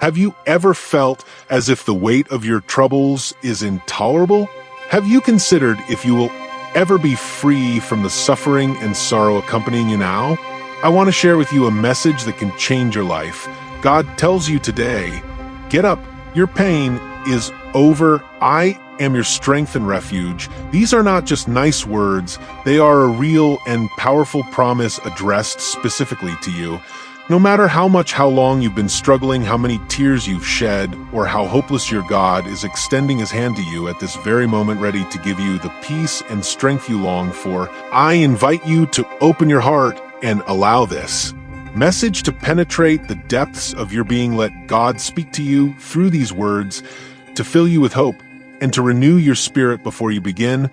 Have you ever felt as if the weight of your troubles is intolerable? Have you considered if you will ever be free from the suffering and sorrow accompanying you now? I want to share with you a message that can change your life. God tells you today, get up, your pain is over. I am your strength and refuge. These are not just nice words, they are a real and powerful promise addressed specifically to you. No matter how long you've been struggling, how many tears you've shed, or how hopeless your God is extending his hand to you at this very moment, ready to give you the peace and strength you long for, I invite you to open your heart and allow this message to penetrate the depths of your being. Let God speak to you through these words to fill you with hope and to renew your spirit before you begin.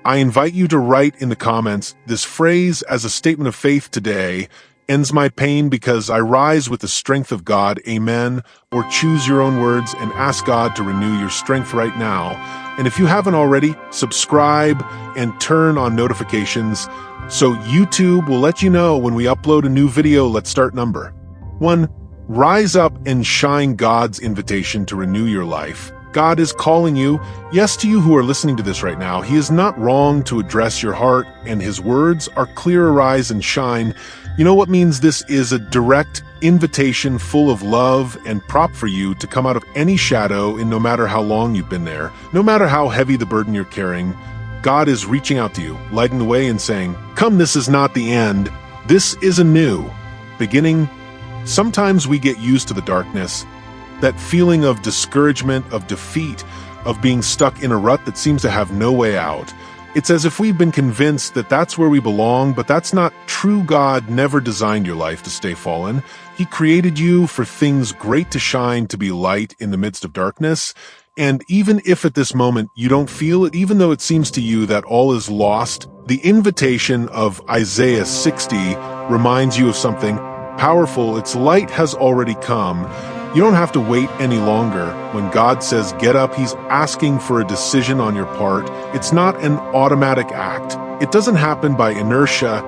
I invite you to write in the comments this phrase as a statement of faith today: ends my pain because I rise with the strength of God, amen. Or choose your own words and ask God to renew your strength right now. And if you haven't already, subscribe and turn on notifications so YouTube will let you know when we upload a new video. Let's start. Number 1. Rise up and shine. God's invitation to renew your life. God is calling you, yes, to you who are listening to this right now. He is not wrong to address your heart, and his words are clear. Arise and shine. You know what means this is a direct invitation full of love and prop for you to come out of any shadow, and no matter how long you've been there, no matter how heavy the burden you're carrying, God is reaching out to you, lighting the way and saying, come, this is not the end. This is a new beginning. Sometimes we get used to the darkness, that feeling of discouragement, of defeat, of being stuck in a rut that seems to have no way out. It's as if we've been convinced that that's where we belong, but that's not true. God never designed your life to stay fallen. He created you for things great to shine, to be light in the midst of darkness. And even if at this moment you don't feel it, even though it seems to you that all is lost, the invitation of Isaiah 60 reminds you of something powerful. Its light has already come. You don't have to wait any longer. When God says get up, he's asking for a decision on your part. It's not an automatic act. It doesn't happen by inertia.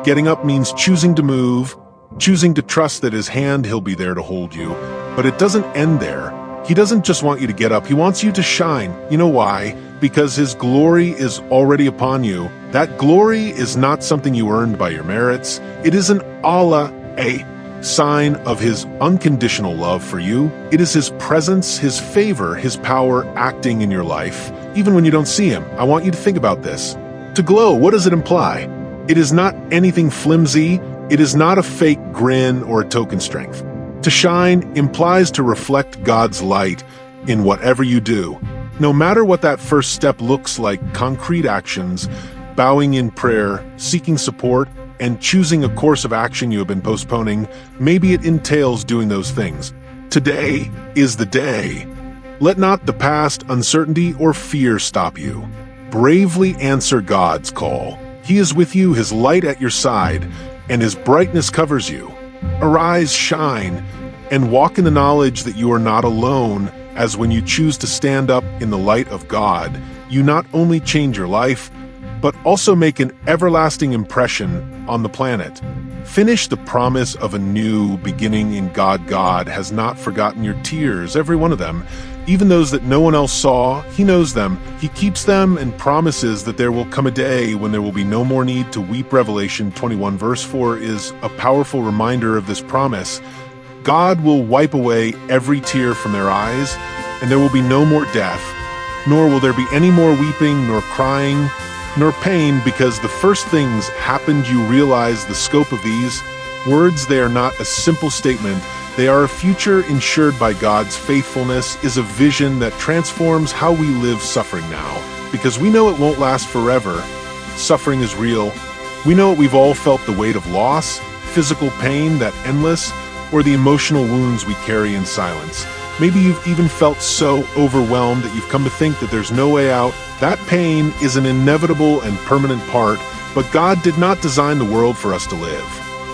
Getting up means choosing to move, choosing to trust that his hand, he'll be there to hold you. But it doesn't end there. He doesn't just want you to get up, he wants you to shine. You know why? Because his glory is already upon you. That glory is not something you earned by your merits. It is an Allah, a sign of his unconditional love for you. It is his presence, his favor, his power acting in your life, even when you don't see him. I want you to think about this. To glow, what does it imply? It is not anything flimsy. It is not a fake grin or a token strength. To shine implies to reflect God's light in whatever you do. No matter what that first step looks like, concrete actions, bowing in prayer, seeking support, and choosing a course of action you have been postponing, maybe it entails doing those things. Today is the day. Let not the past, uncertainty, or fear stop you. Bravely answer God's call. He is with you, his light at your side, and his brightness covers you. Arise, shine, and walk in the knowledge that you are not alone, as when you choose to stand up in the light of God, you not only change your life, but also make an everlasting impression on the planet. Finish the promise of a new beginning in God. God has not forgotten your tears, every one of them. Even those that no one else saw, he knows them. He keeps them and promises that there will come a day when there will be no more need to weep. Revelation 21 verse 4 is a powerful reminder of this promise. God will wipe away every tear from their eyes, and there will be no more death, nor will there be any more weeping, nor crying, nor pain, because the first things happened. You realize the scope of these words. They are not a simple statement. They are a future ensured by God's faithfulness, is a vision that transforms how we live suffering now, because we know it won't last forever. Suffering is real. We know it. We've all felt the weight of loss, physical pain, that endless, or the emotional wounds we carry in silence. Maybe you've even felt so overwhelmed that you've come to think that there's no way out. That pain is an inevitable and permanent part, but God did not design the world for us to live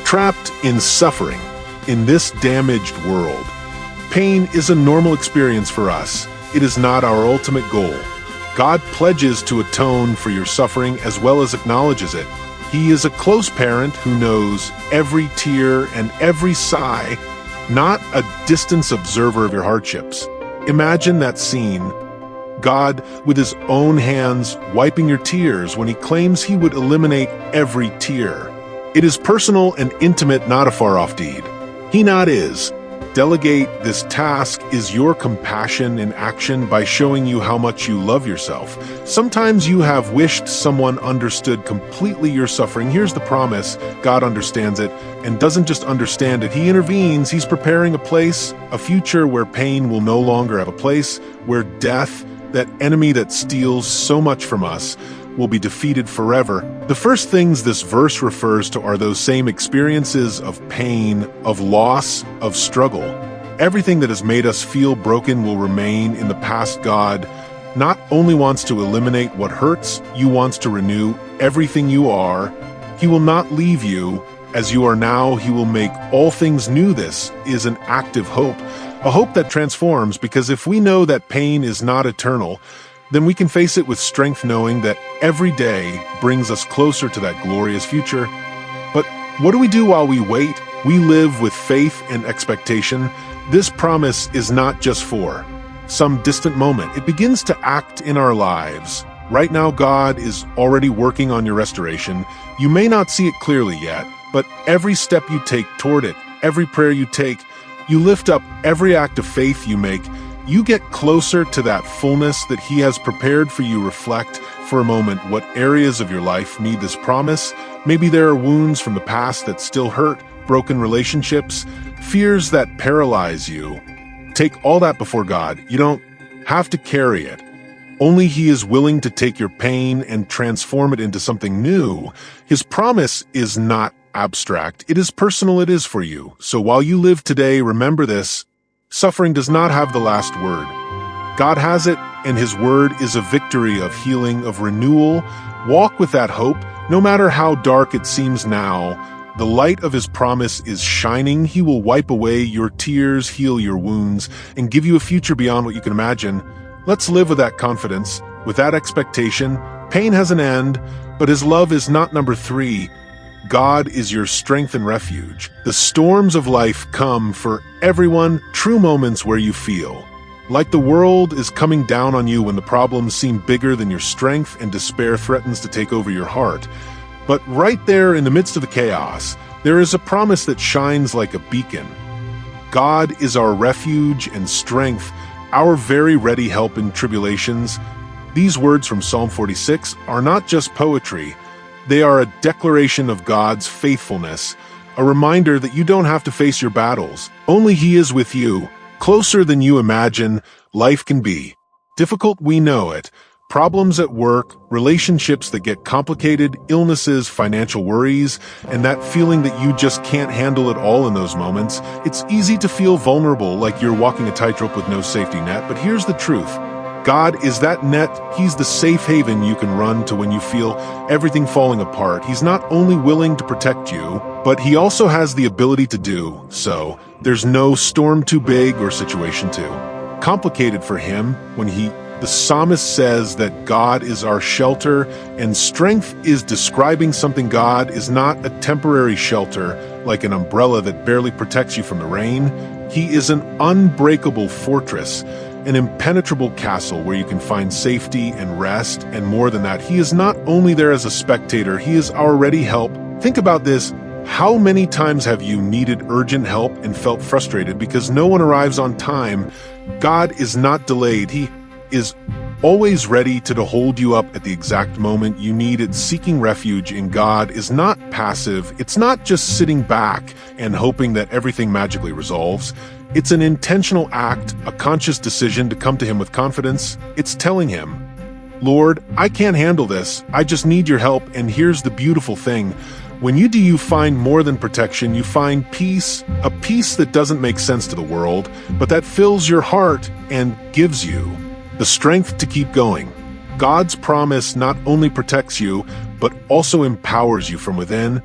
trapped in suffering in this damaged world. Pain is a normal experience for us. It is not our ultimate goal. God pledges to atone for your suffering as well as acknowledges it. He is a close parent who knows every tear and every sigh. not a distant observer of your hardships. Imagine that scene. God, with his own hands, wiping your tears when he claims he would eliminate every tear. It is personal and intimate, not a far-off deed. He not is. Delegate this task is your compassion in action by showing you how much you love yourself. Sometimes you have wished someone understood completely your suffering. Here's the promise. God understands it and doesn't just understand it. He intervenes. He's preparing a place, a future where pain will no longer have a place, where death, that enemy that steals so much from us, will be defeated forever. The first things this verse refers to are those same experiences of pain, of loss, of struggle. Everything that has made us feel broken will remain in the past. God not only wants to eliminate what hurts, He wants to renew everything you are. He will not leave you as you are now. He will make all things new. This is an active hope, a hope that transforms, because if we know that pain is not eternal, then we can face it with strength, knowing that every day brings us closer to that glorious future. But what do we do while we wait? We live with faith and expectation. This promise is not just for some distant moment. It begins to act in our lives. Right now, God is already working on your restoration. You may not see it clearly yet, but every step you take toward it, every prayer you take, you lift up, every act of faith you make, you get closer to that fullness that He has prepared for you. Reflect for a moment what areas of your life need this promise. Maybe there are wounds from the past that still hurt, broken relationships, fears that paralyze you. Take all that before God. You don't have to carry it. Only He is willing to take your pain and transform it into something new. His promise is not abstract. It is personal. It is for you. So while you live today, remember this. Suffering does not have the last word. God has it, and His word is a victory of healing, of renewal. Walk with that hope, no matter how dark it seems now. The light of His promise is shining. He will wipe away your tears, heal your wounds, and give you a future beyond what you can imagine. Let's live with that confidence, with that expectation. Pain has an end, but His love is not number 3. God is your strength and refuge. The storms of life come for everyone, true moments where you feel like the world is coming down on you, when the problems seem bigger than your strength and despair threatens to take over your heart. But right there in the midst of the chaos, there is a promise that shines like a beacon. God is our refuge and strength, our very ready help in tribulations. These words from Psalm 46 are not just poetry. They are a declaration of God's faithfulness, a reminder that you don't have to face your battles. Only He is with you, closer than you imagine. Life can be difficult, we know it. Problems at work, relationships that get complicated, illnesses, financial worries, and that feeling that you just can't handle it all in those moments. It's easy to feel vulnerable, like you're walking a tightrope with no safety net, but here's the truth. God is that net. He's the safe haven you can run to when you feel everything falling apart. He's not only willing to protect you, but He also has the ability to do so. There's no storm too big or situation too complicated for Him. The psalmist says that God is our shelter, and strength is describing something. God is not a temporary shelter like an umbrella that barely protects you from the rain. He is an unbreakable fortress, an impenetrable castle where you can find safety and rest, and more than that, He is not only there as a spectator, He is our ready help. Think about this. How many times have you needed urgent help and felt frustrated because no one arrives on time? God is not delayed. He is always ready to hold you up at the exact moment you need it. Seeking refuge in God is not passive. It's not just sitting back and hoping that everything magically resolves. It's an intentional act, a conscious decision to come to Him with confidence. It's telling Him, Lord, I can't handle this. I just need your help. And here's the beautiful thing. When you do, you find more than protection. You find peace, a peace that doesn't make sense to the world, but that fills your heart and gives you the strength to keep going. God's promise not only protects you, but also empowers you from within.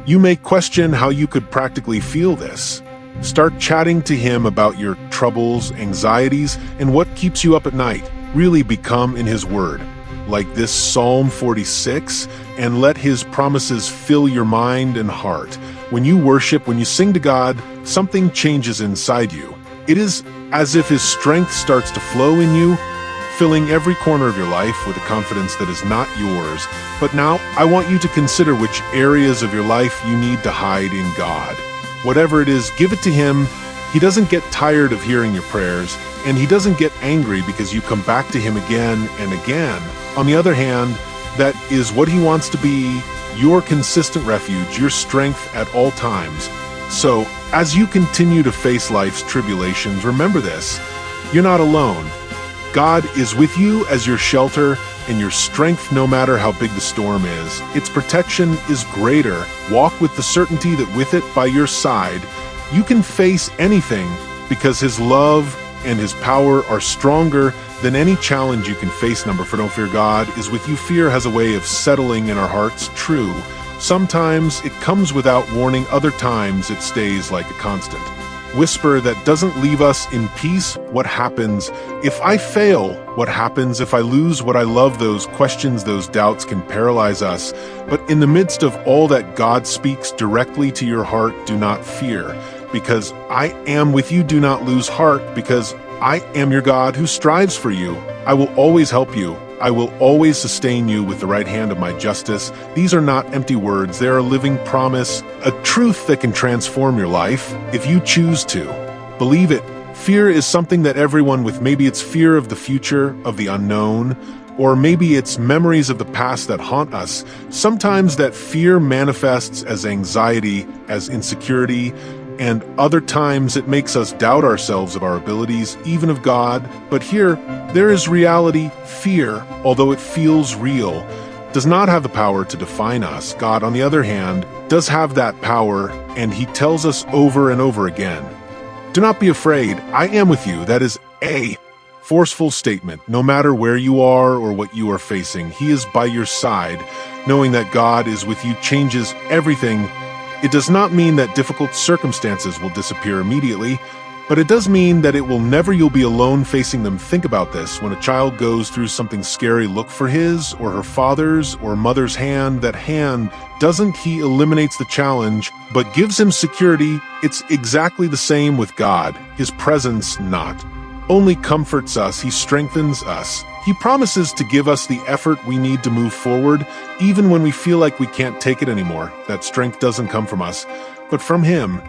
You may question how you could practically feel this. Start chatting to Him about your troubles, anxieties, and what keeps you up at night. Really become in His Word, like this Psalm 46, and let His promises fill your mind and heart. When you worship, when you sing to God, something changes inside you. It is as if his strength starts to flow in you, filling every corner of your life with a confidence that is not yours. But now, I want you to consider which areas of your life you need to hide in God. Whatever it is, give it to him. He doesn't get tired of hearing your prayers, and he doesn't get angry because you come back to him again and again. On the other hand, that is what he wants to be, your consistent refuge, your strength at all times. So, as you continue to face life's tribulations, remember this: you're not alone. God is with you as your shelter and your strength no matter how big the storm is. Its protection is greater. Walk with the certainty that with it by your side, you can face anything because his love and his power are stronger than any challenge you can face. Number 4, don't fear God is with you. Fear has a way of settling in our hearts. True. Sometimes it comes without warning. Other times it stays like a constant whisper that doesn't leave us in peace. What happens if I fail? What happens if I lose what I love? Those questions, those doubts can paralyze us. But in the midst of all that, God speaks directly to your heart. Do not fear, because I am with you. Do not lose heart, because I am your God who strives for you. I will always help you. I will always sustain you with the right hand of my justice. These are not empty words. They are a living promise, a truth that can transform your life if you choose to. Believe it. Fear is something that everyone with, maybe it's fear of the future, of the unknown, or maybe it's memories of the past that haunt us. Sometimes that fear manifests as anxiety, as insecurity, and other times it makes us doubt ourselves, of our abilities, even of God. But here, there is reality. Fear, although it feels real, does not have the power to define us. God, on the other hand, does have that power, and he tells us over and over again, do not be afraid. I am with you. That is a forceful statement. No matter where you are or what you are facing, he is by your side. Knowing that God is with you changes everything. It does not mean that difficult circumstances will disappear immediately, but it does mean that you'll be alone facing them. Think about this. When a child goes through something scary, look for his or her father's or mother's hand. That hand doesn't he eliminates the challenge, but gives him security. It's exactly the same with God. His presence not only comforts us, he strengthens us. He promises to give us the effort we need to move forward, even when we feel like we can't take it anymore. That strength doesn't come from us, but from him.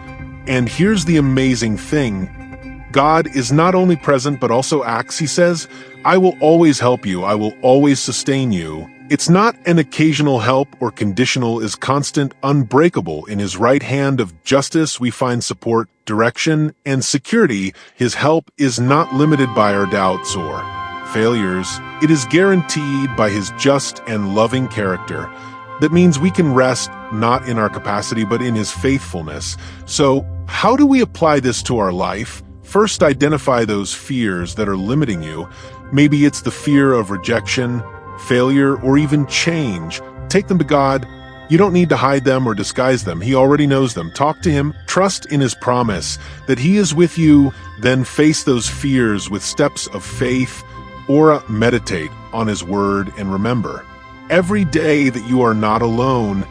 And here's the amazing thing. God is not only present, but also acts. He says, I will always help you. I will always sustain you. It's not an occasional help or conditional, is constant, unbreakable. In his right hand of justice, we find support, direction, and security. His help is not limited by our doubts or failures. It is guaranteed by his just and loving character. That means we can rest not in our capacity, but in his faithfulness. So, how do we apply this to our life? First, identify those fears that are limiting you. Maybe it's the fear of rejection, failure, or even change. Take them to God. You don't need to hide them or disguise them. He already knows them. Talk to him. Trust in his promise that he is with you. Then face those fears with steps of faith, or meditate on his word. And remember, every day that you are not alone,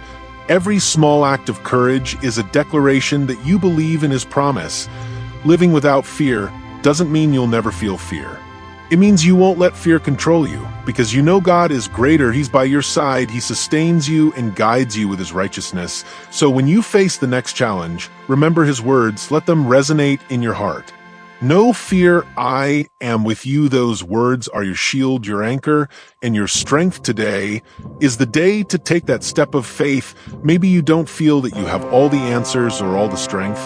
every small act of courage is a declaration that you believe in his promise. Living without fear doesn't mean you'll never feel fear. It means you won't let fear control you, because you know God is greater. He's by your side. He sustains you and guides you with his righteousness. So when you face the next challenge, remember his words. Let them resonate in your heart. No fear, I am with you. Those words are your shield, your anchor, and your strength. Today is the day to take that step of faith. Maybe you don't feel that you have all the answers or all the strength,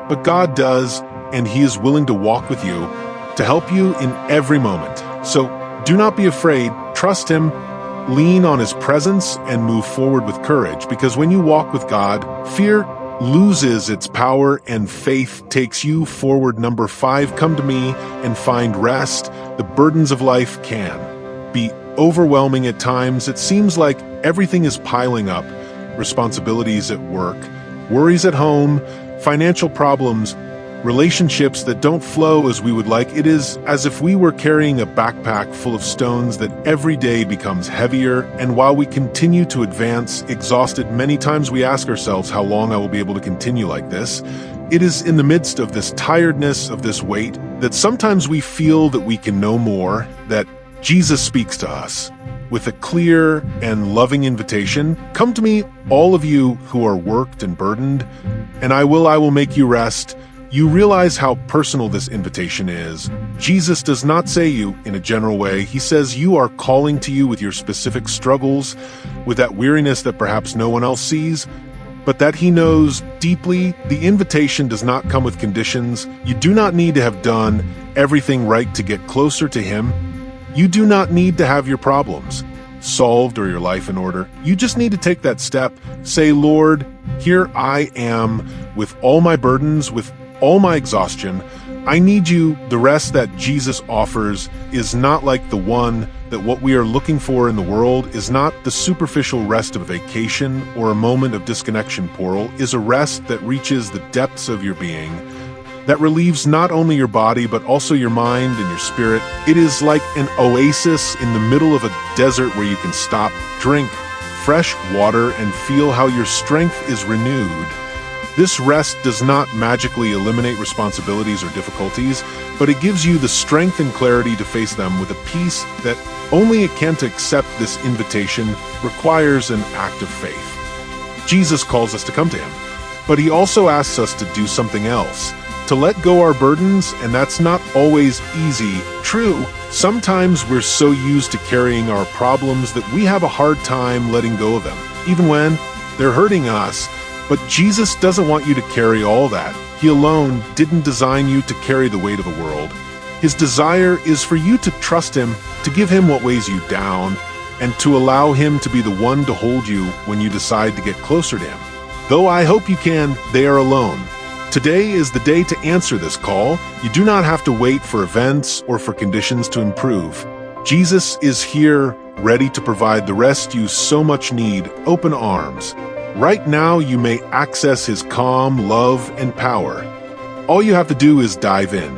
but God does, and he is willing to walk with you, to help you in every moment. So do not be afraid. Trust him, lean on his presence, and move forward with courage, because when you walk with God, fear loses its power and faith takes you forward. Number 5, come to me and find rest. The burdens of life can be overwhelming at times. It seems like everything is piling up. Responsibilities at work, worries at home, financial problems, relationships that don't flow as we would like. It is as if we were carrying a backpack full of stones that every day becomes heavier. And while we continue to advance, exhausted, many times we ask ourselves, how long I will be able to continue like this? It is in the midst of this tiredness, of this weight, that sometimes we feel that we can know more, that Jesus speaks to us with a clear and loving invitation. Come to me, all of you who are worked and burdened, and I will make you rest. You realize how personal this invitation is. Jesus does not say you in a general way. He says you are calling to you with your specific struggles, with that weariness that perhaps no one else sees, but that he knows deeply. The invitation does not come with conditions. You do not need to have done everything right to get closer to him. You do not need to have your problems solved or your life in order. You just need to take that step. Say, Lord, here I am with all my burdens, with all my exhaustion. I need you. The rest that Jesus offers is not like the one that what we are looking for in the world, is not the superficial rest of a vacation or a moment of disconnection. Plural is a rest that reaches the depths of your being, that relieves not only your body but also your mind and your spirit. It is like an oasis in the middle of a desert where you can stop, drink fresh water, and feel how your strength is renewed. This rest does not magically eliminate responsibilities or difficulties, but it gives you the strength and clarity to face them with a peace that only it can. To accept this invitation requires an act of faith. Jesus calls us to come to him, but he also asks us to do something else, to let go our burdens, and that's not always easy. True, sometimes we're so used to carrying our problems that we have a hard time letting go of them, even when they're hurting us. But Jesus doesn't want you to carry all that. He alone didn't design you to carry the weight of the world. His desire is for you to trust him, to give him what weighs you down, and to allow him to be the one to hold you when you decide to get closer to him. Though I hope you can, they are alone. Today is the day to answer this call. You do not have to wait for events or for conditions to improve. Jesus is here, ready to provide the rest you so much need. Open arms. Right now, you may access his calm, love, and power. All you have to do is dive in.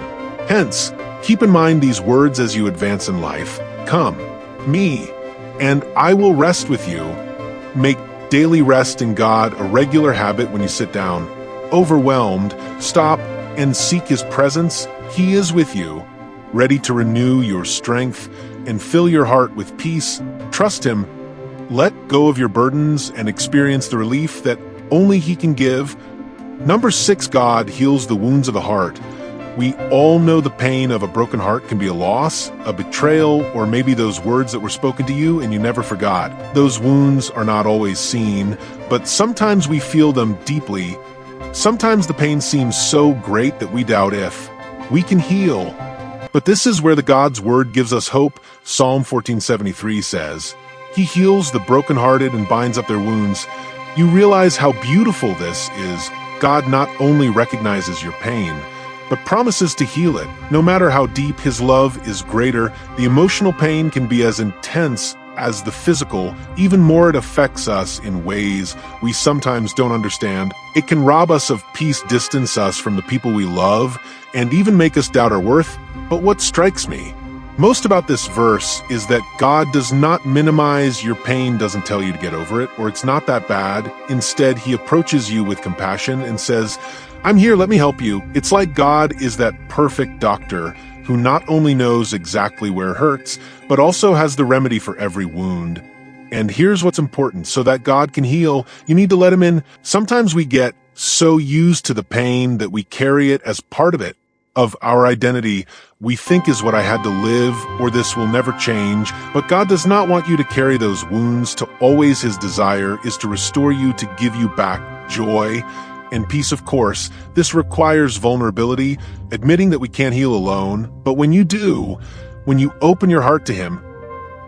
Hence, keep in mind these words as you advance in life. Come, me, and I will rest with you. Make daily rest in God a regular habit. When you sit down overwhelmed, stop and seek his presence. He is with you, ready to renew your strength and fill your heart with peace. Trust him. Let go of your burdens and experience the relief that only he can give. Number 6, God heals the wounds of the heart. We all know the pain of a broken heart can be a loss, a betrayal, or maybe those words that were spoken to you and you never forgot. Those wounds are not always seen, but sometimes we feel them deeply. Sometimes the pain seems so great that we doubt if we can heal. But this is where the God's word gives us hope. Psalm 14:73 says, he heals the brokenhearted and binds up their wounds. You realize how beautiful this is. God not only recognizes your pain, but promises to heal it. No matter how deep, his love is greater. The emotional pain can be as intense as the physical. Even more, it affects us in ways we sometimes don't understand. It can rob us of peace, distance us from the people we love, and even make us doubt our worth. But what strikes me most about this verse is that God does not minimize your pain, doesn't tell you to get over it, or it's not that bad. Instead, he approaches you with compassion and says, I'm here, let me help you. It's like God is that perfect doctor who not only knows exactly where it hurts, but also has the remedy for every wound. And here's what's important. So that God can heal, you need to let him in. Sometimes we get so used to the pain that we carry it as part of our identity. We think is what I had to live, or this will never change. But God does not want you to carry those wounds to always. His desire is to restore you, to give you back joy and peace. Of course, this requires vulnerability, admitting that we can't heal alone. But when you do, when you open your heart to him,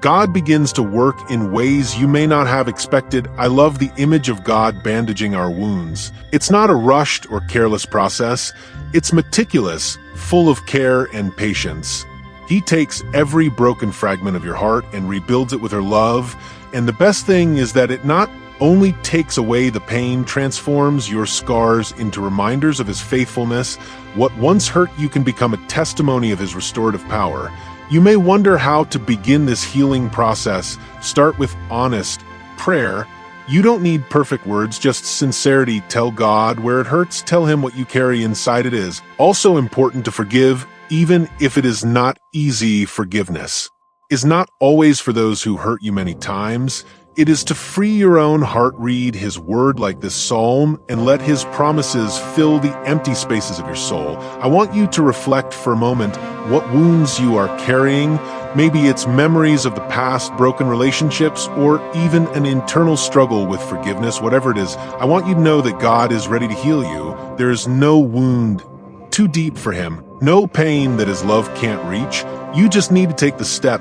God begins to work in ways you may not have expected. I love the image of God bandaging our wounds. It's not a rushed or careless process. It's meticulous, full of care and patience. He takes every broken fragment of your heart and rebuilds it with her love. And the best thing is that it not only takes away the pain, transforms your scars into reminders of his faithfulness. What once hurt you can become a testimony of his restorative power. You may wonder how to begin this healing process. Start with honest prayer. You don't need perfect words, just sincerity. Tell God where it hurts. Tell him what you carry inside. It is also important to forgive, even if it is not easy. Forgiveness is not always for those who hurt you many times. It is to free your own heart. Read his word like this psalm and let his promises fill the empty spaces of your soul. I want you to reflect for a moment what wounds you are carrying. Maybe it's memories of the past, broken relationships, or even an internal struggle with forgiveness. Whatever it is, I want you to know that God is ready to heal you. There is no wound too deep for him, no pain that his love can't reach. You just need to take the step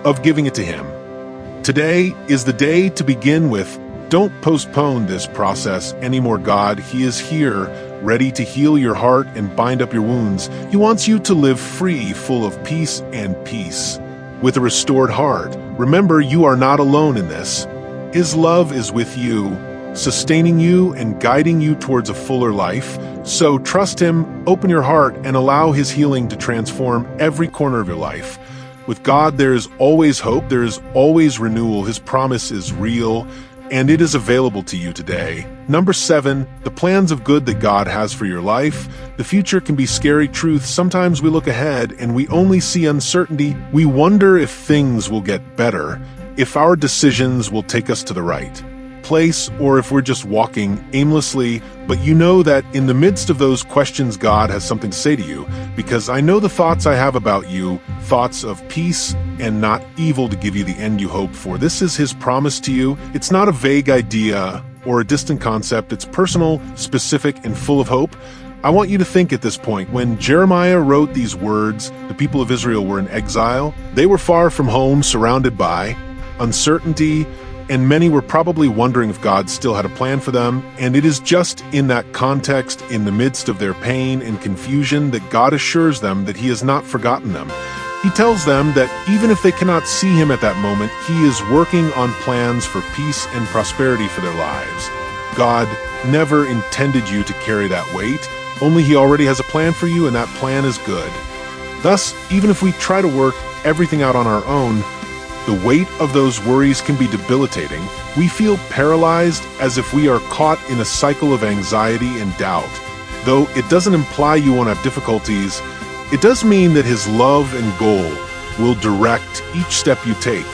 of giving it to him. Today is the day to begin with. Don't postpone this process anymore. God, he is here, ready to heal your heart and bind up your wounds. He wants you to live free, full of peace and peace, with a restored heart. Remember, you are not alone in this. His love is with you, sustaining you and guiding you towards a fuller life. So trust him, open your heart, and allow his healing to transform every corner of your life. With God, there is always hope. There is always renewal. His promise is real, and it is available to you today. Number 7, the plans of good that God has for your life. The future can be scary truth. Sometimes we look ahead and we only see uncertainty. We wonder if things will get better, if our decisions will take us to the right place, or if we're just walking aimlessly. But you know that in the midst of those questions, God has something to say to you, because I know the thoughts I have about you, thoughts of peace and not evil, to give you the end you hope for. This is his promise to you. It's not a vague idea or a distant concept. It's personal, specific, and full of hope. I want you to think at this point, when Jeremiah wrote these words, the people of Israel were in exile. They were far from home, surrounded by uncertainty, and many were probably wondering if God still had a plan for them. And it is just in that context, in the midst of their pain and confusion, that God assures them that he has not forgotten them. He tells them that even if they cannot see him at that moment, he is working on plans for peace and prosperity for their lives. God never intended you to carry that weight. Only he already has a plan for you, and that plan is good. Thus, even if we try to work everything out on our own, the weight of those worries can be debilitating. We feel paralyzed, as if we are caught in a cycle of anxiety and doubt. Though it doesn't imply you won't have difficulties, it does mean that his love and goal will direct each step you take.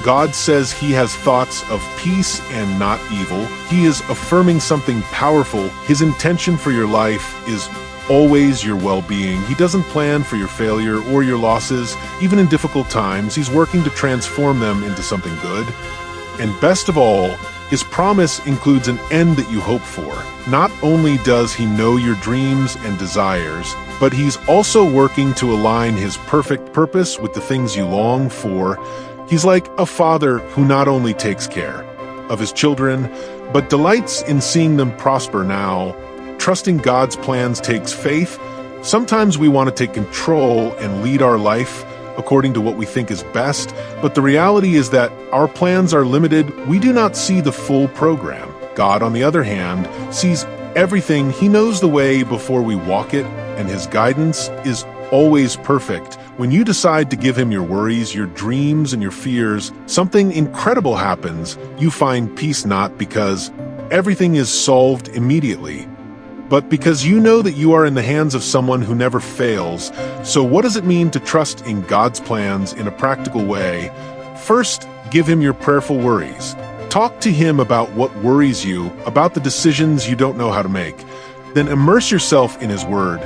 God says he has thoughts of peace and not evil. He is affirming something powerful. His intention for your life is always your well-being. He doesn't plan for your failure or your losses. Even in difficult times, he's working to transform them into something good. And best of all, his promise includes an end that you hope for. Not only does he know your dreams and desires, but he's also working to align his perfect purpose with the things you long for. He's like a father who not only takes care of his children, but delights in seeing them prosper now. Trusting God's plans takes faith. Sometimes we want to take control and lead our life according to what we think is best, but the reality is that our plans are limited. We do not see the full program. God, on the other hand, sees everything. He knows the way before we walk it, and his guidance is always perfect. When you decide to give him your worries, your dreams, and your fears, something incredible happens. You find peace not because everything is solved immediately, but because you know that you are in the hands of someone who never fails. So what does it mean to trust in God's plans in a practical way? First, give him your prayerful worries. Talk to him about what worries you, about the decisions you don't know how to make. Then immerse yourself in his word.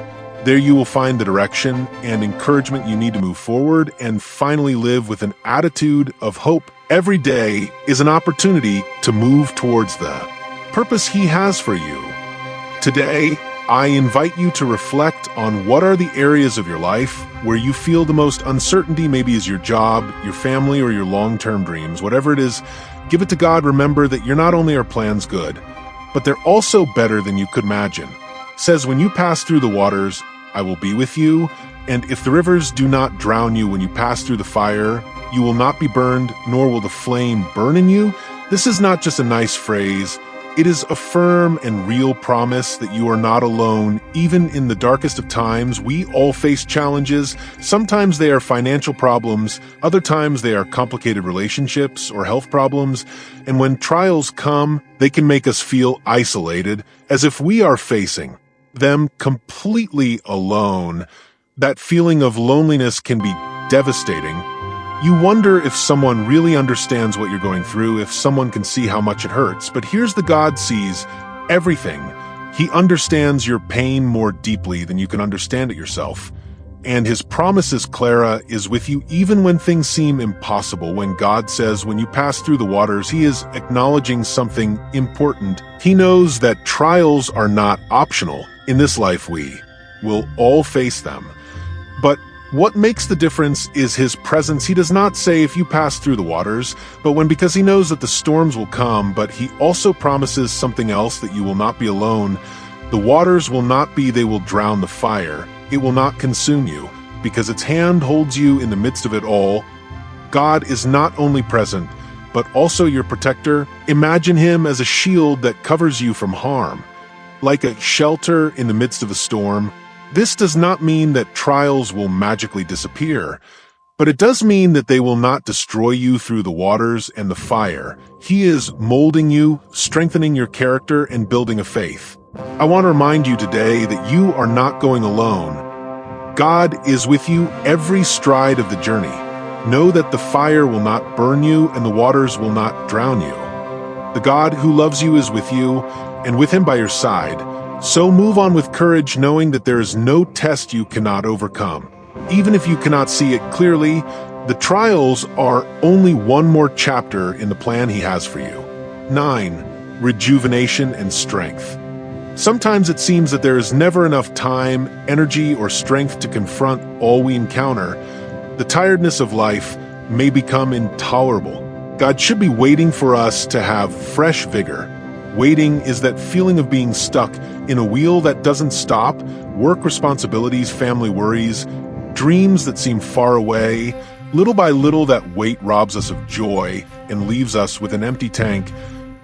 There you will find the direction and encouragement you need to move forward, and finally live with an attitude of hope. Every day is an opportunity to move towards the purpose he has for you. Today, I invite you to reflect on what are the areas of your life where you feel the most uncertainty. Maybe is your job, your family, or your long-term dreams. Whatever it is, give it to God. Remember that you're not only are plans good, but they're also better than you could imagine. It says, when you pass through the waters, I will be with you. And if the rivers do not drown you when you pass through the fire, you will not be burned, nor will the flame burn in you. This is not just a nice phrase. It is a firm and real promise that you are not alone. Even in the darkest of times, we all face challenges. Sometimes they are financial problems, other times they are complicated relationships or health problems. And when trials come, they can make us feel isolated, as if we are facing them completely alone. That feeling of loneliness can be devastating. You wonder if someone really understands what you're going through, if someone can see how much it hurts. But here's the God sees everything. He understands your pain more deeply than you can understand it yourself. And his promises, Clara, is with you even when things seem impossible. When God says, when you pass through the waters, he is acknowledging something important. He knows that trials are not optional. In this life, we will all face them. But what makes the difference is his presence. He does not say if you pass through the waters, because he knows that the storms will come, but he also promises something else, that you will not be alone. The waters will not be, they will drown the fire. It will not consume you, because its hand holds you in the midst of it all. God is not only present, but also your protector. Imagine him as a shield that covers you from harm, like a shelter in the midst of a storm. This does not mean that trials will magically disappear, but it does mean that they will not destroy you through the waters and the fire. He is molding you, strengthening your character, and building a faith. I want to remind you today that you are not going alone. God is with you every stride of the journey. Know that the fire will not burn you and the waters will not drown you. The God who loves you is with you, and with him by your side. So move on with courage, knowing that there is no test you cannot overcome. Even if you cannot see it clearly, the trials are only one more chapter in the plan he has for you. 9. Rejuvenation and strength. Sometimes it seems that there is never enough time, energy, or strength to confront all we encounter. The tiredness of life may become intolerable. God should be waiting for us to have fresh vigor. Waiting is that feeling of being stuck in a wheel that doesn't stop, work responsibilities, family worries, dreams that seem far away. Little by little, that weight robs us of joy and leaves us with an empty tank.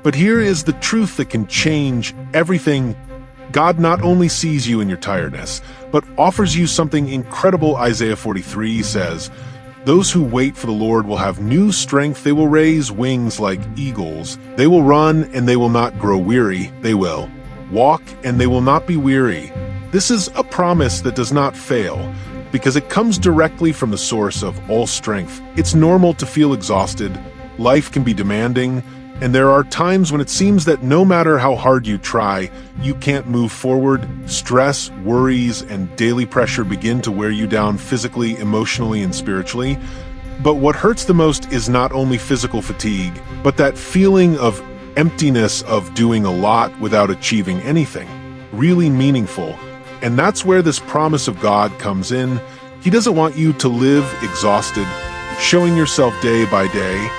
But here is the truth that can change everything. God not only sees you in your tiredness, but offers you something incredible. Isaiah 43 says, "Those who wait for the Lord will have new strength. They will raise wings like eagles. They will run and they will not grow weary. They will walk and they will not be weary." This is a promise that does not fail, because it comes directly from the source of all strength. It's normal to feel exhausted. Life can be demanding, and there are times when it seems that no matter how hard you try, you can't move forward. Stress, worries, and daily pressure begin to wear you down physically, emotionally, and spiritually. But what hurts the most is not only physical fatigue, but that feeling of emptiness of doing a lot without achieving anything really meaningful. And that's where this promise of God comes in. He doesn't want you to live exhausted, showing yourself day by day.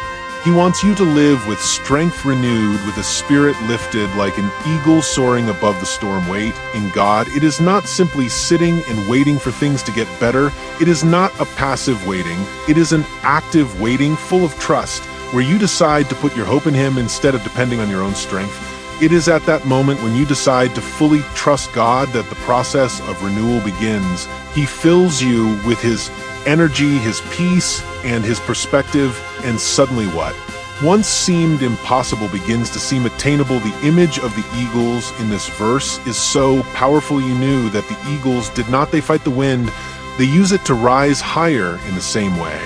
He wants you to live with strength renewed, with a spirit lifted like an eagle soaring above the storm. Wait in God. It is not simply sitting and waiting for things to get better. It is not a passive waiting. It is an active waiting full of trust, where you decide to put your hope in him instead of depending on your own strength. It is at that moment when you decide to fully trust God that the process of renewal begins. He fills you with his energy, his peace, and his perspective, and suddenly what once seemed impossible begins to seem attainable. The image of the eagles in this verse is so powerful. You knew that the eagles did not they fight the wind, they use it to rise higher in the same way.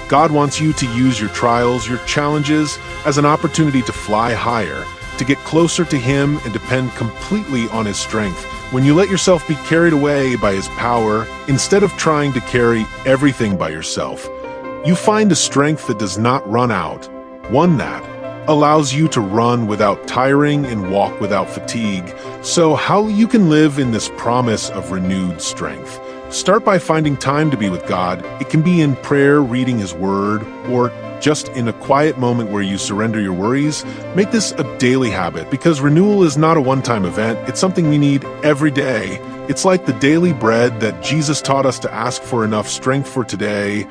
God wants you to use your trials, your challenges, as an opportunity to fly higher, to get closer to him and depend completely on his strength. When you let yourself be carried away by his power, instead of trying to carry everything by yourself, you find a strength that does not run out, one that allows you to run without tiring and walk without fatigue. So how you can live in this promise of renewed strength? Start by finding time to be with God. It can be in prayer, reading his word, or just in a quiet moment where you surrender your worries. Make this a daily habit, because renewal is not a one-time event. It's something we need every day. It's like the daily bread that Jesus taught us to ask for enough strength for today,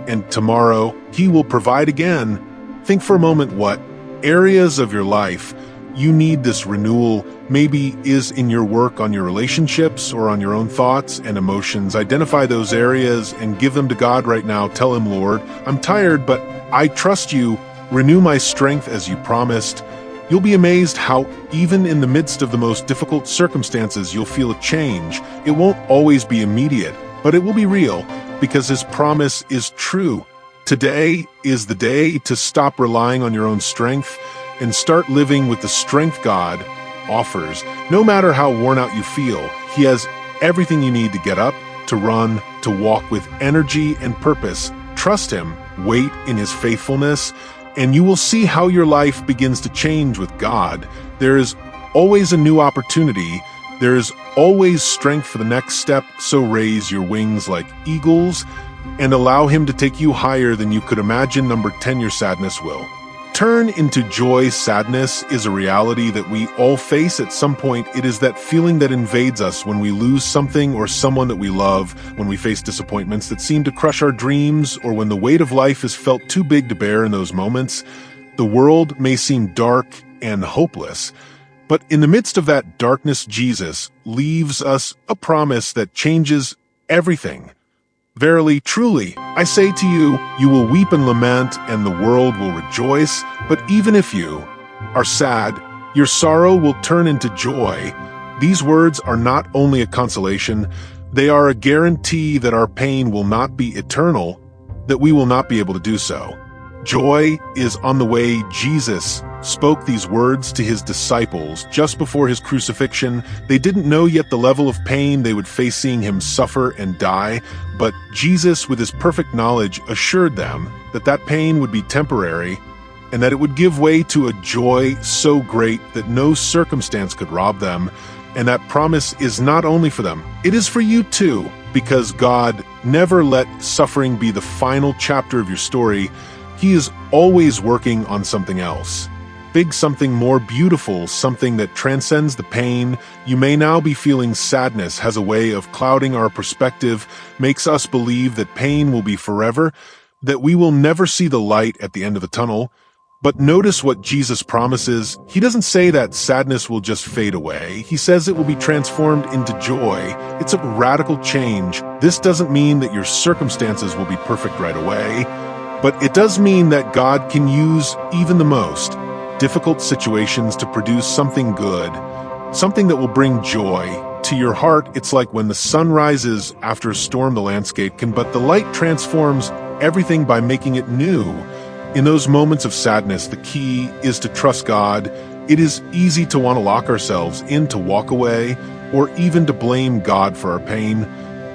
and tomorrow he will provide again. Think for a moment what areas of your life you need this renewal maybe is in your work on your relationships or on your own thoughts and emotions. Identify those areas and give them to God right now. Tell him, Lord, I'm tired, but I trust you. Renew my strength as you promised. You'll be amazed how even in the midst of the most difficult circumstances, you'll feel a change. It won't always be immediate, but it will be real because his promise is true. Today is the day to stop relying on your own strength and start living with the strength God offers. No matter how worn out you feel, he has everything you need to get up, to run, to walk with energy and purpose. Trust him, wait in his faithfulness, and you will see how your life begins to change with God. There is always a new opportunity. There is always strength for the next step, so raise your wings like eagles and allow him to take you higher than you could imagine. Number 10, your sadness will turn into joy. Sadness is a reality that we all face at some point. It is that feeling that invades us when we lose something or someone that we love, when we face disappointments that seem to crush our dreams, or when the weight of life is felt too big to bear. In those moments, the world may seem dark and hopeless. But in the midst of that darkness, Jesus leaves us a promise that changes everything. Verily, truly, I say to you, you will weep and lament, and the world will rejoice. But even if you are sad, your sorrow will turn into joy. These words are not only a consolation, they are a guarantee that our pain will not be eternal, that we will not be able to do so. Joy is on the way. Jesus spoke these words to his disciples just before his crucifixion. They didn't know yet the level of pain they would face seeing him suffer and die, but Jesus, with his perfect knowledge, assured them that that pain would be temporary and that it would give way to a joy so great that no circumstance could rob them. And that promise is not only for them, it is for you too, because God never let suffering be the final chapter of your story. He is always working on something else. Big, something more beautiful, something that transcends the pain. You may now be feeling sadness has a way of clouding our perspective, makes us believe that pain will be forever, that we will never see the light at the end of the tunnel. But notice what Jesus promises. He doesn't say that sadness will just fade away. He says it will be transformed into joy. It's a radical change. This doesn't mean that your circumstances will be perfect right away, but it does mean that God can use even the most difficult situations to produce something good, something that will bring joy to your heart. It's like when the sun rises after a storm, the landscape can, but the light transforms everything by making it new. In those moments of sadness, the key is to trust God. It is easy to want to lock ourselves in, to walk away, or even to blame God for our pain.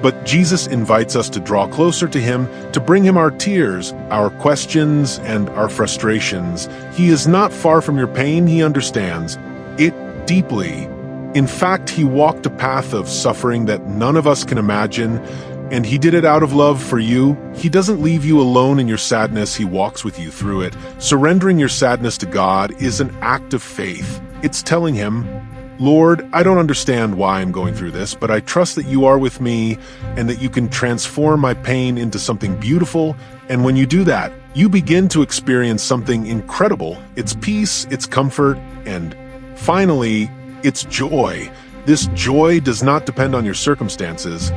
But Jesus invites us to draw closer to him, to bring him our tears, our questions, and our frustrations. He is not far from your pain. He understands it deeply. In fact, he walked a path of suffering that none of us can imagine, and he did it out of love for you. He doesn't leave you alone in your sadness. He walks with you through it. Surrendering your sadness to God is an act of faith. It's telling him, Lord, I don't understand why I'm going through this, but I trust that you are with me and that you can transform my pain into something beautiful. And when you do that, you begin to experience something incredible. It's peace, it's comfort, and finally, it's joy. This joy does not depend on your circumstances.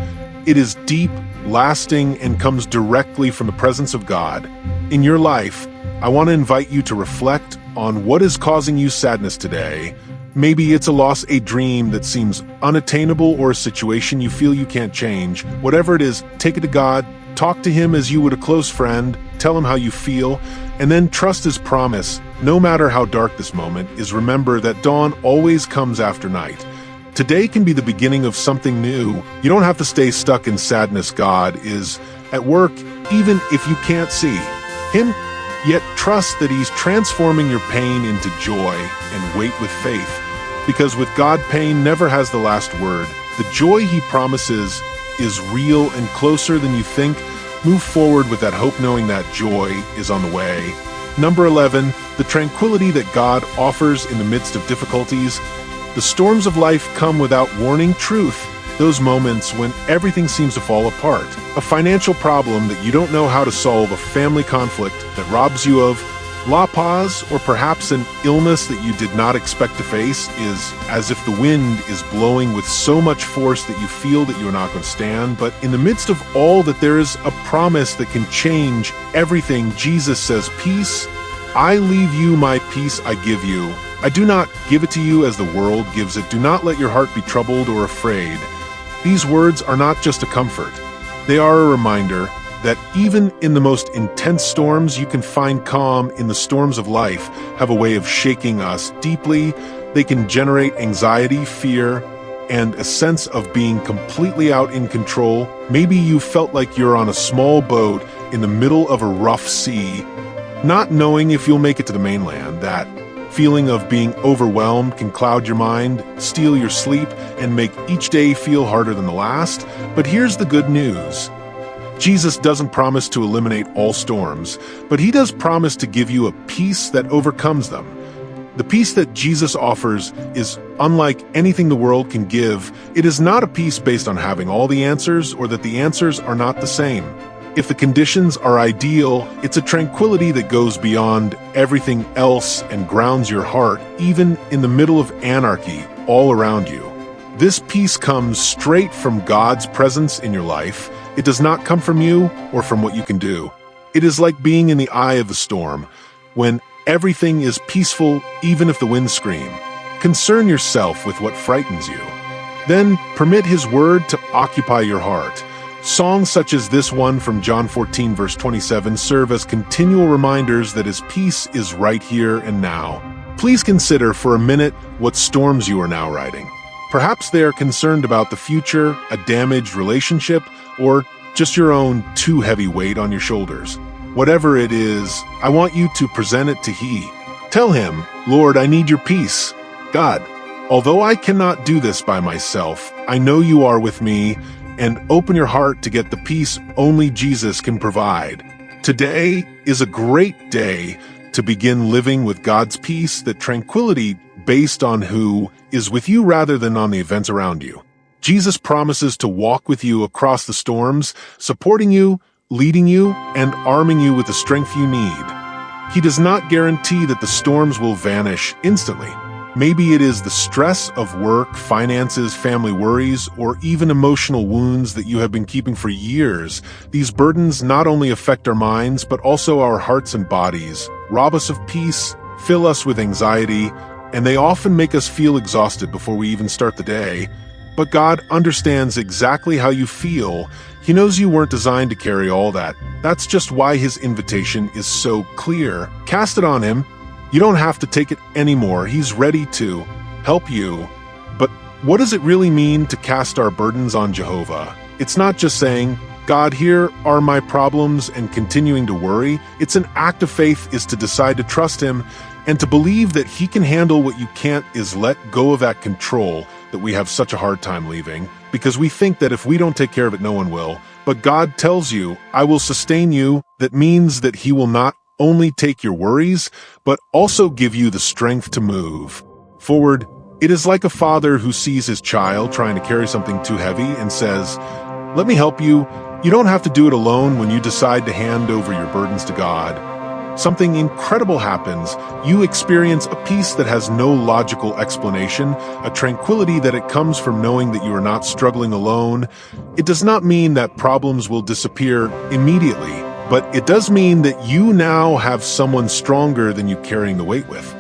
It is deep, lasting, and comes directly from the presence of God. In your life, I want to invite you to reflect on what is causing you sadness today. Maybe it's a loss, a dream that seems unattainable, or a situation you feel you can't change. Whatever it is, take it to God, talk to him as you would a close friend, tell him how you feel, and then trust his promise. No matter how dark this moment is, remember that dawn always comes after night. Today can be the beginning of something new. You don't have to stay stuck in sadness. God is at work, even if you can't see him. Yet trust that he's transforming your pain into joy, and wait with faith. Because with God, pain never has the last word. The joy he promises is real and closer than you think. Move forward with that hope, knowing that joy is on the way. Number 11, the tranquility that God offers in the midst of difficulties. The storms of life come without warning. Truth, those moments when everything seems to fall apart. A financial problem that you don't know how to solve, a family conflict that robs you of La paz, or perhaps an illness that you did not expect to face, is as if the wind is blowing with so much force that you feel that you are not going to stand. But in the midst of all that, there is a promise that can change everything. Jesus says, "Peace, I leave you, my peace I give you. I do not give it to you as the world gives it. Do not let your heart be troubled or afraid." These words are not just a comfort. They are a reminder that even in the most intense storms, you can find calm. In the storms of life have a way of shaking us deeply. They can generate anxiety, fear, and a sense of being completely out in control. Maybe you felt like you're on a small boat in the middle of a rough sea, not knowing if you'll make it to the mainland. That feeling of being overwhelmed can cloud your mind, steal your sleep, and make each day feel harder than the last. But here's the good news. Jesus doesn't promise to eliminate all storms, but he does promise to give you a peace that overcomes them. The peace that Jesus offers is unlike anything the world can give. It is not a peace based on having all the answers or that the answers are not the same. If the conditions are ideal, it's a tranquility that goes beyond everything else and grounds your heart, even in the middle of anarchy all around you. This peace comes straight from God's presence in your life. It does not come from you or from what you can do. It is like being in the eye of the storm, when everything is peaceful even if the winds scream. Concern yourself with what frightens you. Then permit his word to occupy your heart. Songs such as this one from John 14 verse 27 serve as continual reminders that his peace is right here and now. Please consider for a minute what storms you are now riding. Perhaps they are concerned about the future, a damaged relationship, or just your own too heavy weight on your shoulders. Whatever it is, I want you to present it to He. Tell Him, "Lord, I need your peace." God, although I cannot do this by myself, I know you are with me, and open your heart to get the peace only Jesus can provide. Today is a great day to begin living with God's peace, that tranquility based on who is with you rather than on the events around you. Jesus promises to walk with you across the storms, supporting you, leading you, and arming you with the strength you need. He does not guarantee that the storms will vanish instantly. Maybe it is the stress of work, finances, family worries, or even emotional wounds that you have been keeping for years. These burdens not only affect our minds, but also our hearts and bodies, rob us of peace, fill us with anxiety, and they often make us feel exhausted before we even start the day. But God understands exactly how you feel. He knows you weren't designed to carry all that. That's just why His invitation is so clear. Cast it on Him. You don't have to take it anymore. He's ready to help you. But what does it really mean to cast our burdens on Jehovah? It's not just saying, "God, here are my problems," and continuing to worry. It's an act of faith is to decide to trust Him and to believe that He can handle what you can't, is let go of that control that we have such a hard time leaving, because we think that if we don't take care of it, no one will. But God tells you, "I will sustain you." That means that He will not only take your worries, but also give you the strength to move forward. It is like a father who sees his child trying to carry something too heavy and says, "Let me help you." You don't have to do it alone when you decide to hand over your burdens to God. Something incredible happens. You experience a peace that has no logical explanation, a tranquility that it comes from knowing that you are not struggling alone. It does not mean that problems will disappear immediately, but it does mean that you now have someone stronger than you carrying the weight with.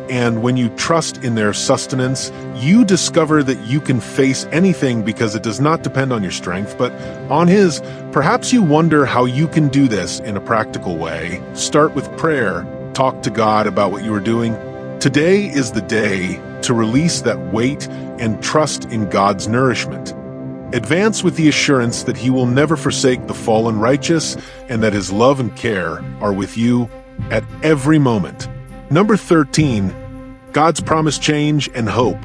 And when you trust in their sustenance, you discover that you can face anything because it does not depend on your strength, but on His. Perhaps you wonder how you can do this in a practical way. Start with prayer. Talk to God about what you are doing. Today is the day to release that weight and trust in God's nourishment. Advance with the assurance that He will never forsake the fallen righteous and that His love and care are with you at every moment. Number 13, God's promised change and hope.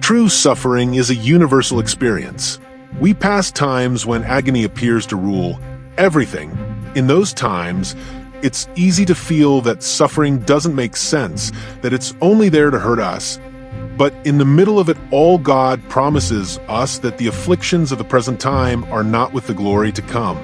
True suffering is a universal experience. We pass times when agony appears to rule everything. In those times, it's easy to feel that suffering doesn't make sense, that it's only there to hurt us. But in the middle of it all, God promises us that the afflictions of the present time are not with the glory to come.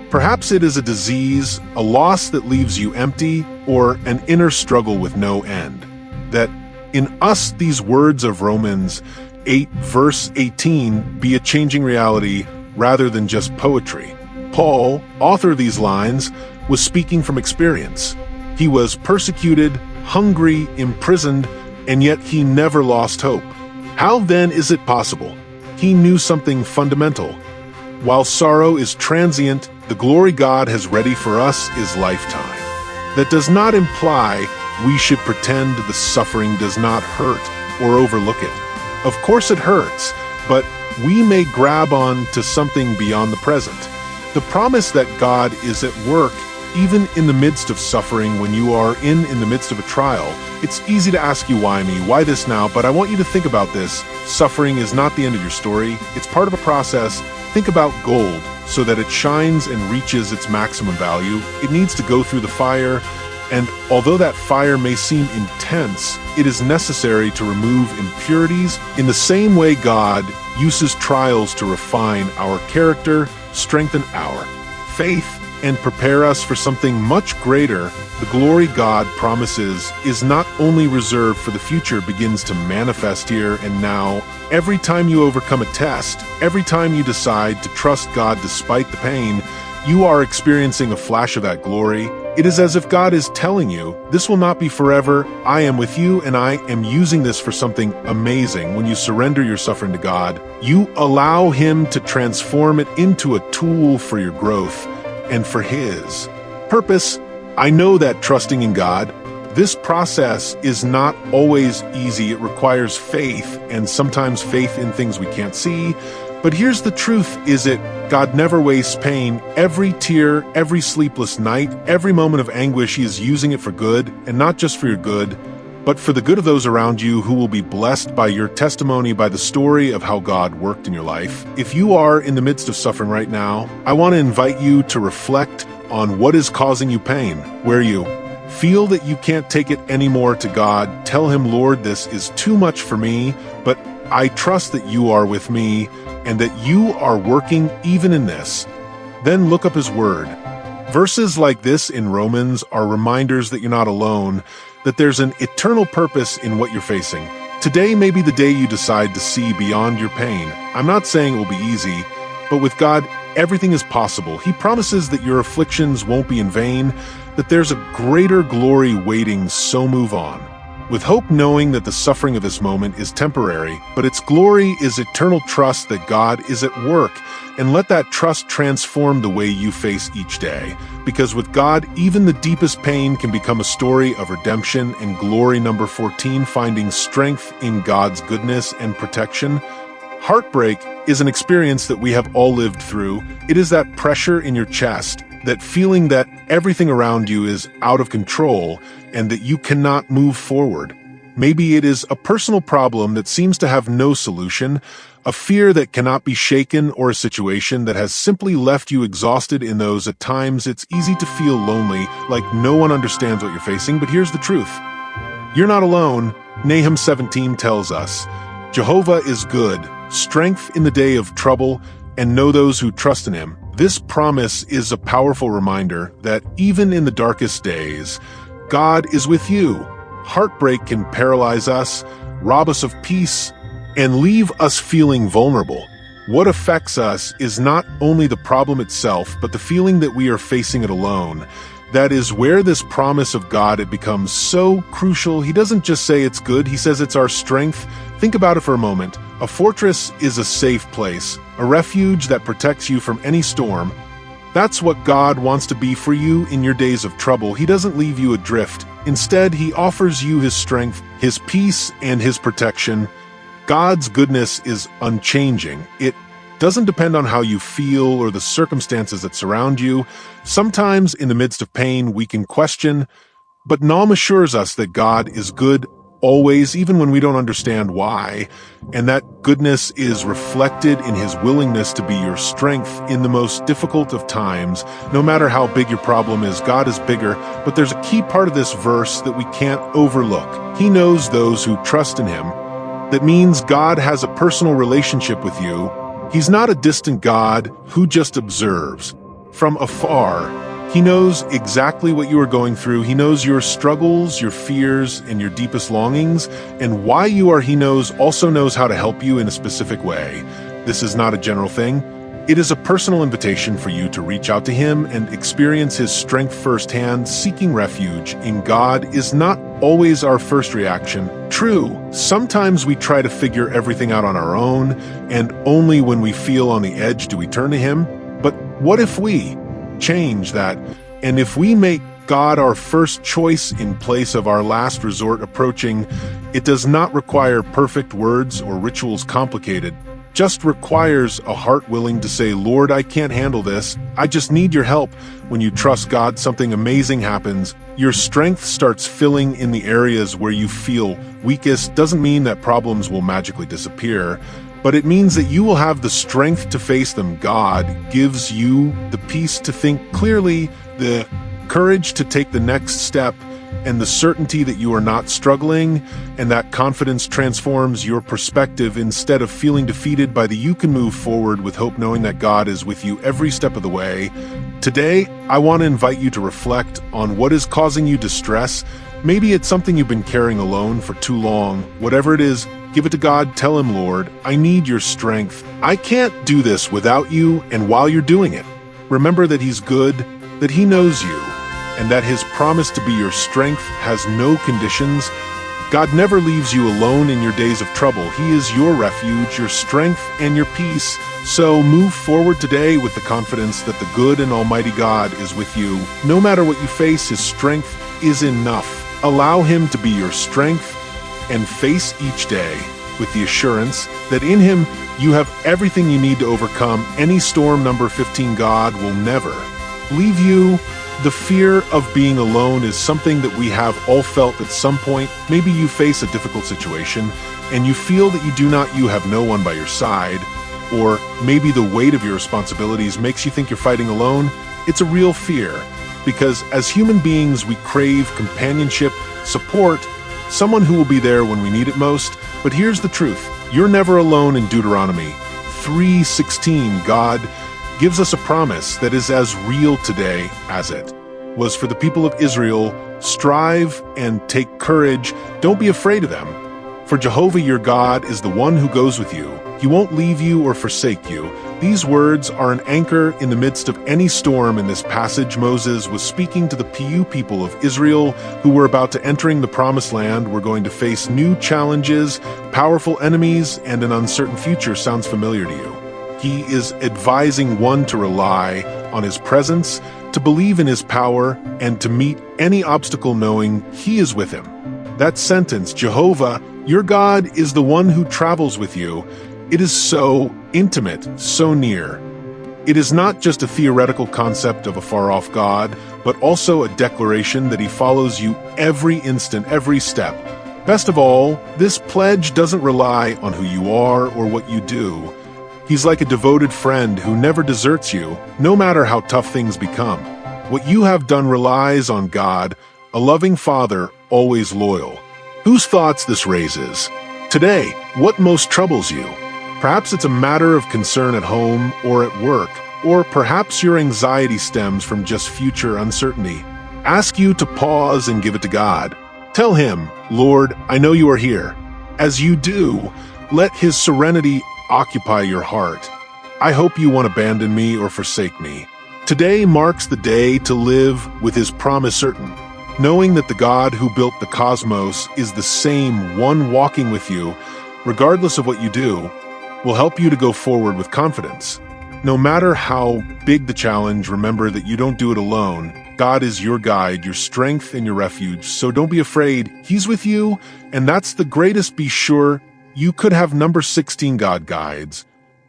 Perhaps it is a disease, a loss that leaves you empty, or an inner struggle with no end. That in us these words of Romans 8 verse 18 be a changing reality rather than just poetry. Paul, author of these lines, was speaking from experience. He was persecuted, hungry, imprisoned, and yet he never lost hope. How then is it possible? He knew something fundamental. While sorrow is transient, the glory God has ready for us is lifetime. That does not imply we should pretend the suffering does not hurt or overlook it. Of course it hurts, but we may grab on to something beyond the present. The promise that God is at work even in the midst of suffering when you are in the midst of a trial. It's easy to ask you why me, why this now, but I want you to think about this. Suffering is not the end of your story. It's part of a process. Think about gold. So that it shines and reaches its maximum value, it needs to go through the fire, and although that fire may seem intense, it is necessary to remove impurities. In the same way, God uses trials to refine our character, strengthen our faith, and prepare us for something much greater. The glory God promises is not only reserved for the future, begins to manifest here and now. Every time you overcome a test, every time you decide to trust God despite the pain, you are experiencing a flash of that glory. It is as if God is telling you, this will not be forever. I am with you, and I am using this for something amazing. When you surrender your suffering to God, you allow Him to transform it into a tool for your growth and for His purpose. I know that trusting in God, this process is not always easy. It requires faith, and sometimes faith in things we can't see. But here's the truth, is it God never wastes pain. Every tear, every sleepless night, every moment of anguish, He is using it for good, and not just for your good, but for the good of those around you who will be blessed by your testimony, by the story of how God worked in your life. If you are in the midst of suffering right now, I want to invite you to reflect on what is causing you pain. Where you feel that you can't take it anymore to God, tell Him, Lord, this is too much for me, but I trust that you are with me and that you are working even in this. Then look up His Word. Verses like this in Romans are reminders that you're not alone, that there's an eternal purpose in what you're facing. Today may be the day you decide to see beyond your pain. I'm not saying it will be easy, but with God, everything is possible. He promises that your afflictions won't be in vain, that there's a greater glory waiting, so move on. With hope, knowing that the suffering of this moment is temporary, but its glory is eternal trust that God is at work, and let that trust transform the way you face each day. Because with God, even the deepest pain can become a story of redemption and glory. Number 14, finding strength in God's goodness and protection. Heartbreak is an experience that we have all lived through. It is that pressure in your chest, that feeling that everything around you is out of control and that you cannot move forward. Maybe it is a personal problem that seems to have no solution, a fear that cannot be shaken, or a situation that has simply left you exhausted. In those at times, it's easy to feel lonely, like no one understands what you're facing. But here's the truth. You're not alone. Nahum 17 tells us, Jehovah is good, strength in the day of trouble, and know those who trust in Him. This promise is a powerful reminder that even in the darkest days, God is with you. Heartbreak can paralyze us, rob us of peace, and leave us feeling vulnerable. What affects us is not only the problem itself, but the feeling that we are facing it alone. That is where this promise of God, it becomes so crucial. He doesn't just say it's good, He says it's our strength. Think about it for a moment. A fortress is a safe place, a refuge that protects you from any storm. That's what God wants to be for you in your days of trouble. He doesn't leave you adrift. Instead, He offers you His strength, His peace, and His protection. God's goodness is unchanging. It doesn't depend on how you feel or the circumstances that surround you. Sometimes in the midst of pain, we can question, but Nahum assures us that God is good always, even when we don't understand why, and that goodness is reflected in His willingness to be your strength in the most difficult of times. No matter how big your problem is, God is bigger, but there's a key part of this verse that we can't overlook. He knows those who trust in Him. That means God has a personal relationship with you. He's not a distant God who just observes from afar. He knows exactly what you are going through. He knows your struggles, your fears, and your deepest longings, and why you are, he also knows how to help you in a specific way. This is not a general thing. It is a personal invitation for you to reach out to him and experience his strength firsthand. Seeking refuge in God is not always our first reaction. True, sometimes we try to figure everything out on our own, and only when we feel on the edge do we turn to him. But what if we change that, and if we make God our first choice in place of our last resort? Approaching it does not require perfect words or rituals complicated, just requires a heart willing to say, Lord, I can't handle this. I just need your help. When you trust God, something amazing happens. Your strength starts filling in the areas where you feel weakest. Doesn't mean that problems will magically disappear, but it means that you will have the strength to face them. God gives you the peace to think clearly, the courage to take the next step, and the certainty that you are not struggling, and that confidence transforms your perspective. Instead of feeling defeated by the, you can move forward with hope, knowing that God is with you every step of the way. Today, I want to invite you to reflect on what is causing you distress. Maybe it's something you've been carrying alone for too long. Whatever it is, give it to God. Tell him, Lord, I need your strength. I can't do this without you. And while you're doing it, remember that he's good, that he knows you, and that his promise to be your strength has no conditions. God never leaves you alone in your days of trouble. He is your refuge, your strength, and your peace. So move forward today with the confidence that the good and almighty God is with you. No matter what you face, his strength is enough. Allow him to be your strength and face each day with the assurance that in him you have everything you need to overcome any storm. Number 15, God will never leave you. The fear of being alone is something that we have all felt at some point. Maybe you face a difficult situation and you feel that you have no one by your side, or maybe the weight of your responsibilities makes you think you're fighting alone. It's a real fear, because as human beings, we crave companionship, support, someone who will be there when we need it most. But here's the truth. You're never alone. In Deuteronomy 3:16, God gives us a promise that is as real today as it was for the people of Israel. Strive and take courage. Don't be afraid of them. For Jehovah your God is the one who goes with you. He won't leave you or forsake you. These words are an anchor in the midst of any storm. In this passage, Moses was speaking to the people of Israel who were about to entering the promised land, were going to face new challenges, powerful enemies, and an uncertain future. Sounds familiar to you? He is advising one to rely on his presence, to believe in his power, and to meet any obstacle knowing he is with him. That sentence, Jehovah, your God, is the one who travels with you. It is so intimate, so near. It is not just a theoretical concept of a far-off God, but also a declaration that he follows you every instant, every step. Best of all, this pledge doesn't rely on who you are or what you do. He's like a devoted friend who never deserts you, no matter how tough things become. What you have done relies on God, a loving Father, always loyal. Whose thoughts this raises? Today, what most troubles you? Perhaps it's a matter of concern at home or at work, or perhaps your anxiety stems from just future uncertainty. Ask you to pause and give it to God. Tell him, Lord, I know you are here. As you do, let his serenity occupy your heart. I hope you won't abandon me or forsake me. Today marks the day to live with his promise certain, knowing that the God who built the cosmos is the same one walking with you, regardless of what you do, will help you to go forward with confidence. No matter how big the challenge, remember that you don't do it alone. God is your guide, your strength, and your refuge. So don't be afraid. He's with you, and that's the greatest. Be sure you could have number 16, God guides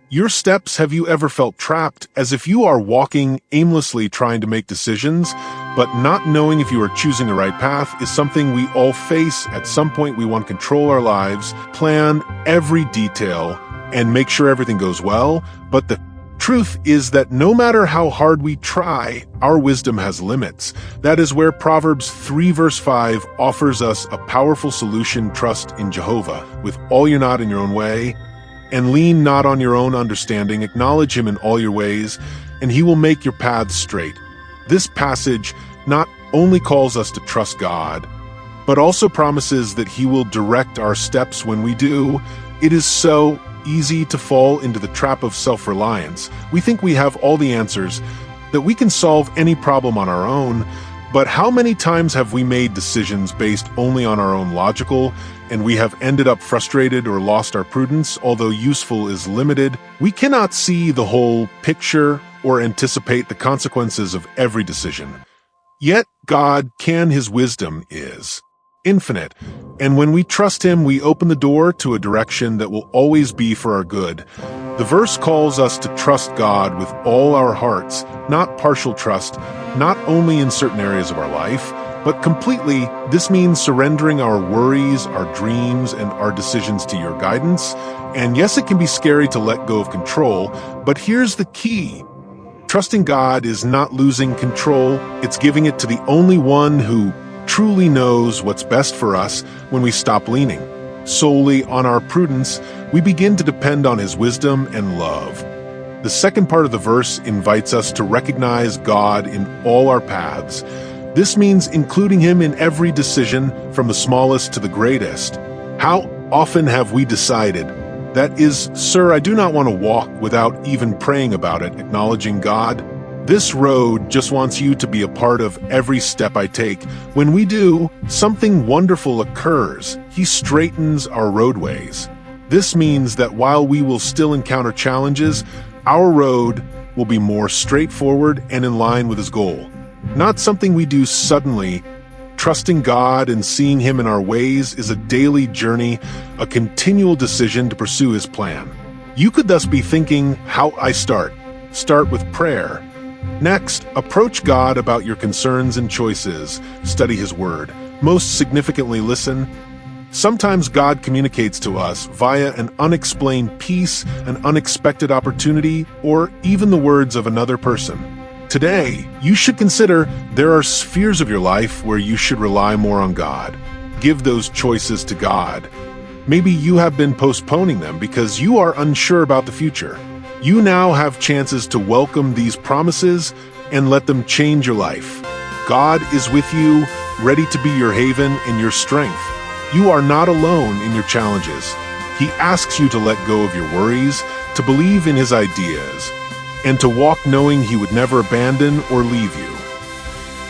your steps. Have you ever felt trapped, as if you are walking aimlessly trying to make decisions, but not knowing if you are choosing the right path? Is something we all face at some point. We want to control our lives, plan every detail, and make sure everything goes well. But the truth is that no matter how hard we try, our wisdom has limits. That is where Proverbs 3 verse 5 offers us a powerful solution. Trust in Jehovah with all your not in your own way, and lean not on your own understanding. Acknowledge him in all your ways, and he will make your paths straight. This passage not only calls us to trust God, but also promises that He will direct our steps when we do. It is so easy to fall into the trap of self-reliance. We think we have all the answers, that we can solve any problem on our own. But how many times have we made decisions based only on our own logical, and we have ended up frustrated or lost our prudence? Although useful is limited, we cannot see the whole picture or anticipate the consequences of every decision. Yet God can. His wisdom is infinite, and when we trust Him, we open the door to a direction that will always be for our good. The verse calls us to trust God with all our hearts, not partial trust, not only in certain areas of our life, but completely. This means surrendering our worries, our dreams, and our decisions to your guidance. And yes, it can be scary to let go of control, but here's the key. Trusting God is not losing control, it's giving it to the only one who truly knows what's best for us. When we stop leaning solely on our prudence, we begin to depend on His wisdom and love. The second part of the verse invites us to recognize God in all our paths. This means including Him in every decision, from the smallest to the greatest. How often have we decided, that is, sir, I do not want to walk, without even praying about it, acknowledging God? This road just wants you to be a part of every step I take. When we do, something wonderful occurs. He straightens our roadways. This means that while we will still encounter challenges, our road will be more straightforward and in line with His goal. Not something we do suddenly. Trusting God and seeing Him in our ways is a daily journey, a continual decision to pursue His plan. You could thus be thinking, how I start? Start with prayer. Next, approach God about your concerns and choices. Study His Word. Most significantly, listen. Sometimes God communicates to us via an unexplained peace, an unexpected opportunity, or even the words of another person. Today, you should consider there are spheres of your life where you should rely more on God. Give those choices to God. Maybe you have been postponing them because you are unsure about the future. You now have chances to welcome these promises and let them change your life. God is with you, ready to be your haven and your strength. You are not alone in your challenges. He asks you to let go of your worries, to believe in His ideas, and to walk knowing He would never abandon or leave you.